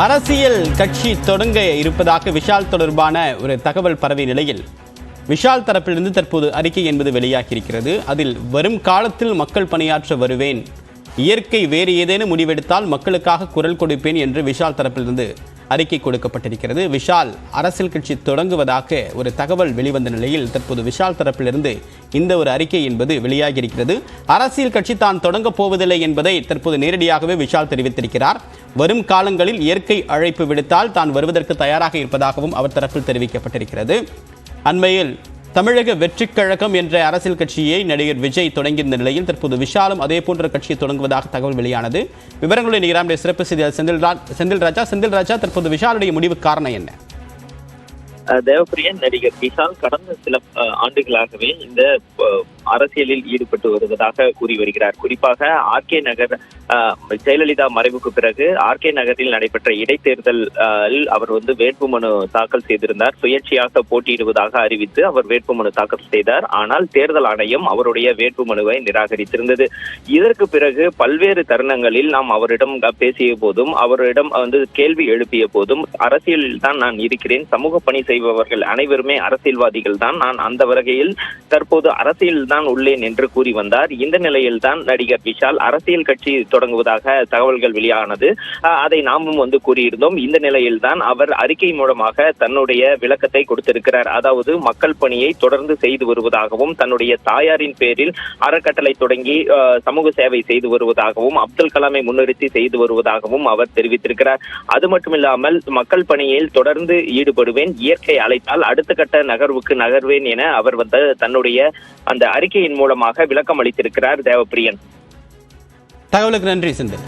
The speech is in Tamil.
அரசியல் கட்சி தொடங்க இருப்பதாக விஷால் தொடர்பான ஒரு தகவல் பரவிய நிலையில் விஷால் தரப்பிலிருந்து தற்போது அறிக்கை என்பது வெளியாகியிருக்கிறது. அதில் வரும் காலத்தில் மக்கள் பணியாற்ற வருவேன், இயற்கை வேறு ஏதேனும் முடிவெடுத்தால் மக்களுக்காக குரல் கொடுப்பேன் என்று விஷால் தரப்பிலிருந்து அறிக்கை கொடுக்கப்பட்டிருக்கிறது. விஷால் அரசியல் கட்சி தொடங்குவதாக ஒரு தகவல் வெளிவந்த நிலையில் தற்போது விஷால் தரப்பிலிருந்து இந்த ஒரு அறிக்கை என்பது வெளியாகியிருக்கிறது. அரசியல் கட்சி தான் தொடங்கப் போவதில்லை என்பதை தற்போது நேரடியாகவே விஷால் தெரிவித்திருக்கிறார். வரும் காலங்களில் இயற்கை அழைப்பு விடுத்தால் தான் வருவதற்கு தயாராக இருப்பதாகவும் அவர் தரப்பில் தெரிவிக்கப்பட்டிருக்கிறது. அண்மையில் தமிழக வெற்றிக் கழகம் என்ற அரசியல் கட்சியை நடிகர் விஜய் தொடங்கியிருந்த நிலையில் தற்போது விஷாலும் அதே போன்ற கட்சியை தொடங்குவதாக தகவல் வெளியானது. விவரங்களை நிகராமுடைய சிறப்பு செய்தியாளர் செந்தில் ராஜா, தற்போது விஷாலுடைய முடிவு காரணம் என்ன? தேவப்பிரியன், நடிகர் விஷால் கடந்த சில ஆண்டுகளாகவே இந்த அரசியலில் ஈடுபட்டு வருவதாக கூறி வருகிறார். குறிப்பாக ஆர்கே நகர் ஜெயலலிதா மறைவுக்கு பிறகு ஆர்கே நகரில் நடைபெற்ற இடைத்தேர்தலில் அவர் வேட்புமனு தாக்கல் செய்திருந்தார். சுயேட்சையாக போட்டியிடுவதாக அறிவித்து அவர் வேட்புமனு தாக்கல் செய்தார். ஆனால் தேர்தல் ஆணையம் அவருடைய வேட்புமனுவை நிராகரித்திருந்தது. இதற்கு பிறகு பல்வேறு தருணங்களில் நாம் அவரிடம் பேசிய போதும் அவரிடம் கேள்வி எழுப்பிய போதும் அரசியலில் தான் நான் இருக்கிறேன், சமூக பணி செய்பவர்கள் அனைவருமே அரசியல்வாதிகள் தான், நான் அந்த வகையில் தற்போது அரசியல் தான் உள்ளேன் என்று கூறி வந்தார். இந்த நிலையில் தான் நடிகர் விஷால் அரசியல் கட்சி தொடங்குவதாக தகவல்கள் வெளியானது. அதை நாமும் கூறியிருந்தோம். இந்த நிலையில் தான் அவர் அறிக்கை மூலமாக தன்னுடைய விளக்கத்தை கொடுத்திருக்கிறார். அதாவது மக்கள் பணியை தொடர்ந்து செய்து வருவதாகவும், தன்னுடைய தாயாரின் பேரில் அறக்கட்டளை தொடங்கி சமூக சேவை செய்து வருவதாகவும், அப்துல் கலாமை முன்னிறுத்தி செய்து வருவதாகவும் அவர் தெரிவித்திருக்கிறார். அது மட்டுமில்லாமல் மக்கள் பணியில் தொடர்ந்து ஈடுபடுவேன், இயற்கை அழைத்தால் அடுத்த கட்ட நகர்வுக்கு நகர்வேன் என அவர் தன்னுடைய அந்த அறிக்கையின் மூலமாக விளக்கம் அளித்திருக்கிறார். தேவப்பிரியன், தகவலுக்கு நன்றி செந்தில்.